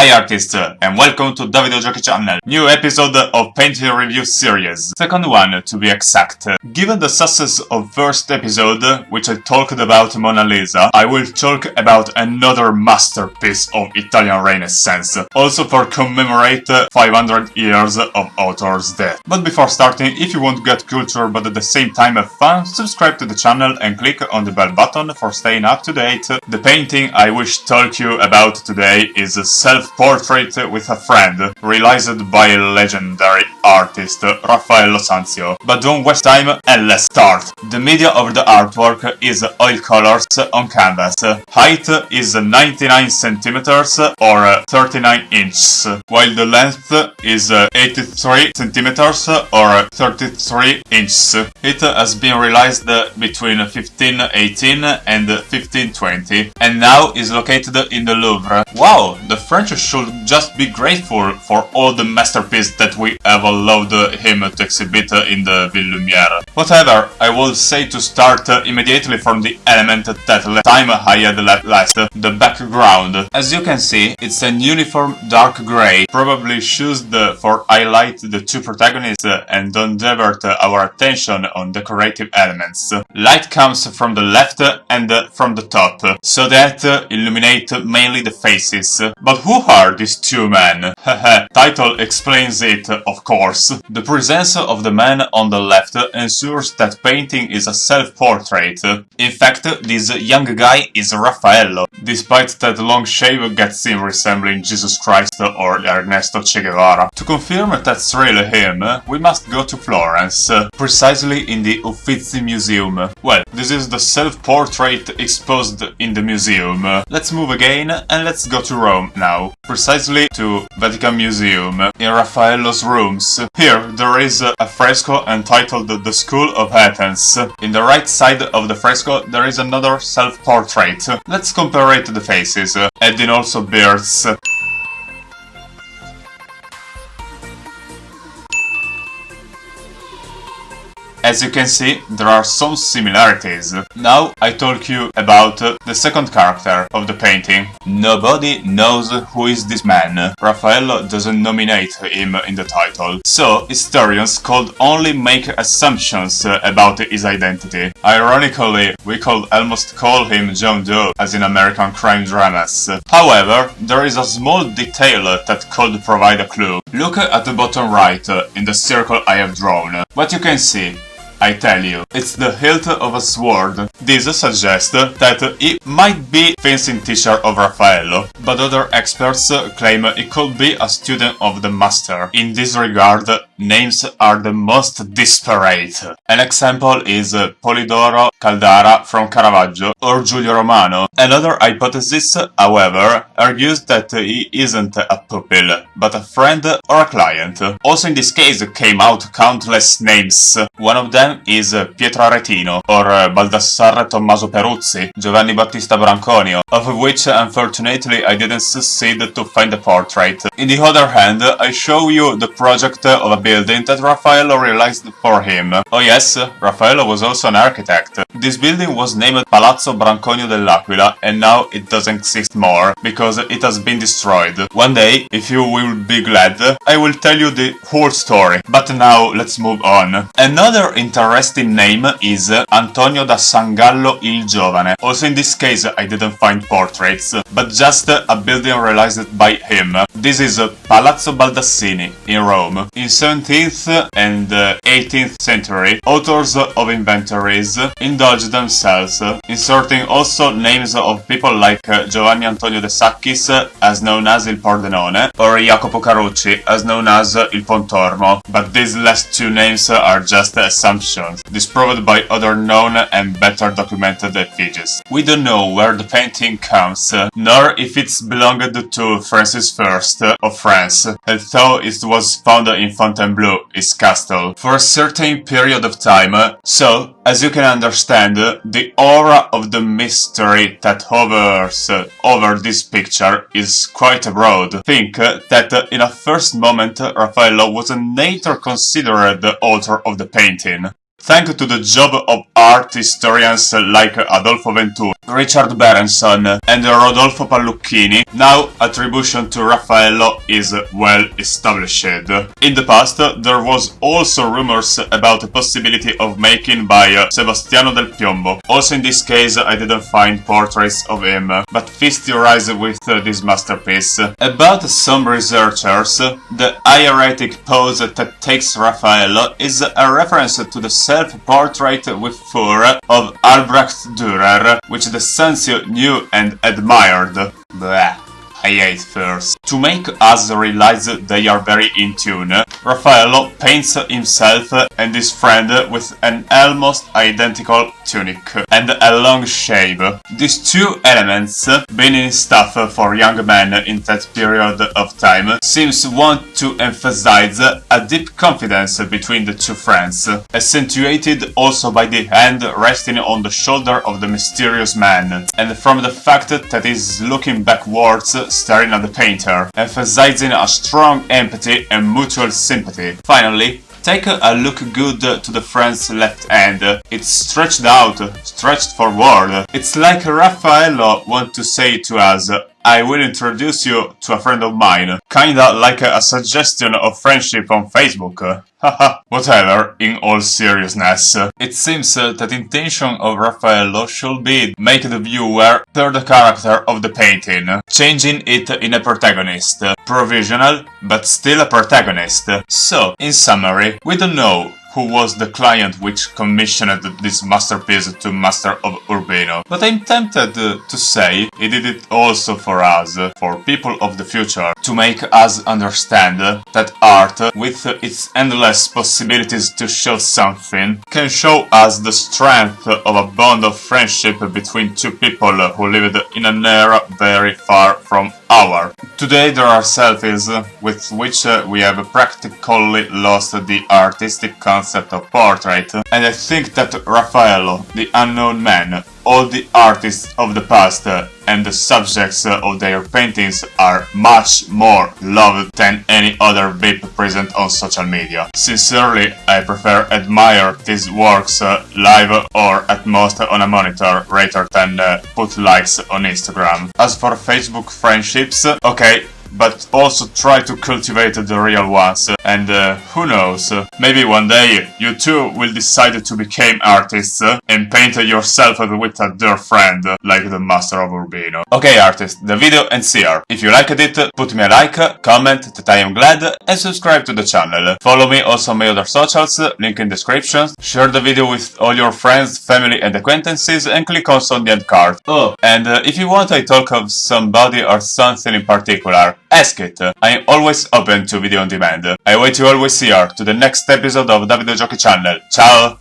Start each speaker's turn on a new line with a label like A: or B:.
A: Hi artists, and welcome to Davide Giochi channel. New episode of painting review series. Second one to be exact. Given the success of first episode, which I talked about Mona Lisa, I will talk about another masterpiece of Italian Renaissance. Also for commemorate 500 years of author's death. But before starting, if you want to get culture but at the same time have fun, subscribe to the channel and click on the bell button for staying up to date. The painting I wish to talk you about today is a self-portrait with a friend, realized by a legendary artist, Raffaello Sanzio. But don't waste time and let's start! The media of the artwork is oil colors on canvas. Height is 99 centimeters or 39 inches, while the length is 83 centimeters or 33 inches. It has been realized between 1518 and 1520, and now is located in the Louvre. Wow, the French should just be grateful for all the masterpieces that we have allowed him to exhibit in the Ville Lumière. Whatever, I will say to start immediately from the element that last time I had last, the background. As you can see, it's an uniform dark grey, probably chosen for highlight the two protagonists and don't divert our attention on decorative elements. Light comes from the left and from the top, so that illuminate mainly the faces. But who are these two men? Title explains it, of course. The presence of the man on the left ensures that painting is a self-portrait. In fact, this young guy is Raffaello, despite that long shave gets him resembling Jesus Christ or Ernesto Che Guevara. To confirm that's really him, we must go to Florence, precisely in the Uffizi Museum. Well, this is the self-portrait exposed in the museum. Let's move again and let's go to Rome now, precisely to Vatican Museum, in Raffaello's rooms. Here there is a fresco entitled The School of Athens. In the right side of the fresco there is another self-portrait. Let's compare the faces, adding also beards. As you can see, there are some similarities. Now I talk you about the second character of the painting. Nobody knows who is this man. Raffaello doesn't nominate him in the title, so historians could only make assumptions about his identity. Ironically, we could almost call him John Doe, as in American crime dramas. However, there is a small detail that could provide a clue. Look at the bottom right, in the circle I have drawn. What you can see? I tell you, it's the hilt of a sword. This suggests that he might be fencing teacher of Raffaello, but other experts claim he could be a student of the master. In this regard, names are the most disparate. An example is Polidoro Caldara from Caravaggio or Giulio Romano. Another hypothesis, however, argues that he isn't a pupil, but a friend or a client. Also in this case came out countless names. One of them is Pietro Aretino, or Baldassarre Tommaso Peruzzi, Giovanni Battista Branconio, of which unfortunately I didn't succeed to find a portrait. In the other hand, I show you the project of a building that Raffaello realized for him. Oh yes, Raffaello was also an architect. This building was named Palazzo Branconio dell'Aquila, and now it doesn't exist more, because it has been destroyed. One day, if you will be glad, I will tell you the whole story. But now, let's move on. Another interesting name is Antonio da Sangallo il Giovane. Also in this case I didn't find portraits, but just a building realized by him. This is Palazzo Baldassini in Rome. In 17th and 18th century, authors of inventories indulged themselves, inserting also names of people like Giovanni Antonio de Sacchis's, as known as Il Pordenone, or Jacopo Carucci, as known as Il Pontormo. But these last two names are just assumptions, disproved by other known and better documented effigies. We don't know where the painting comes, nor if it's belonged to Francis I of France, although it was found in Fontainebleau, his castle, for a certain period of time. So, as you can understand, the aura of the mystery that hovers over this picture is quite broad. Think that in a first moment Raffaello was neither considered the author of the painting. thanks to the job of art historians like Adolfo Venturi, Richard Berenson and Rodolfo Pallucchini, now attribution to Raffaello is well established. In the past, there was also rumors about the possibility of making by Sebastiano del Piombo. Also in this case, I didn't find portraits of him, but feast your eyes with this masterpiece. About some researchers, the hieratic pose that takes Raffaello is a reference to the self-portrait with fur of Albrecht Dürer, which the Sensio knew and admired. Blah. I hate furs. To make us realize they are very in tune, Raffaello paints himself and his friend with an almost identical tunic and a long shave. These two elements, being in stuff for young men in that period of time, seems want to emphasize a deep confidence between the two friends, accentuated also by the hand resting on the shoulder of the mysterious man, and from the fact that he is looking backwards staring at the painter, emphasizing a strong empathy and mutual sympathy. Finally, take a look good to the friend's left hand. It's stretched out, stretched forward. It's like Raffaello wants to say to us, I will introduce you to a friend of mine. Kinda like a suggestion of friendship on Facebook. Haha, whatever, in all seriousness. It seems that the intention of Raffaello should be make the viewer third character of the painting, changing it in a protagonist. Provisional, but still a protagonist. So, in summary, we don't know who was the client which commissioned this masterpiece to Master of Urbino. But I'm tempted to say he did it also for us, for people of the future, to make us understand that art, with its endless possibilities to show something, can show us the strength of a bond of friendship between two people who lived in an era very far from our. Today there are selfies with which we have practically lost the artistic concept of portrait, and I think that Raffaello, the unknown man, all the artists of the past and the subjects of their paintings are much more loved than any other VIP present on social media. Sincerely, I prefer admire these works live or at most on a monitor rather than put likes on Instagram. As for Facebook friendships, okay, but also try to cultivate the real ones, and who knows, maybe one day you too will decide to become artists and paint yourself with a dear friend like the Master of Urbino. Okay artist, the video ends here. If you liked it, put me a like, comment that I am glad, and subscribe to the channel. Follow me also on my other socials, link in description, share the video with all your friends, family and acquaintances, and click also on the end card. Oh, and if you want I talk of somebody or something in particular, ask it. I am always open to video on demand. I wait you always here to the next episode of Davide Giochi channel. Ciao!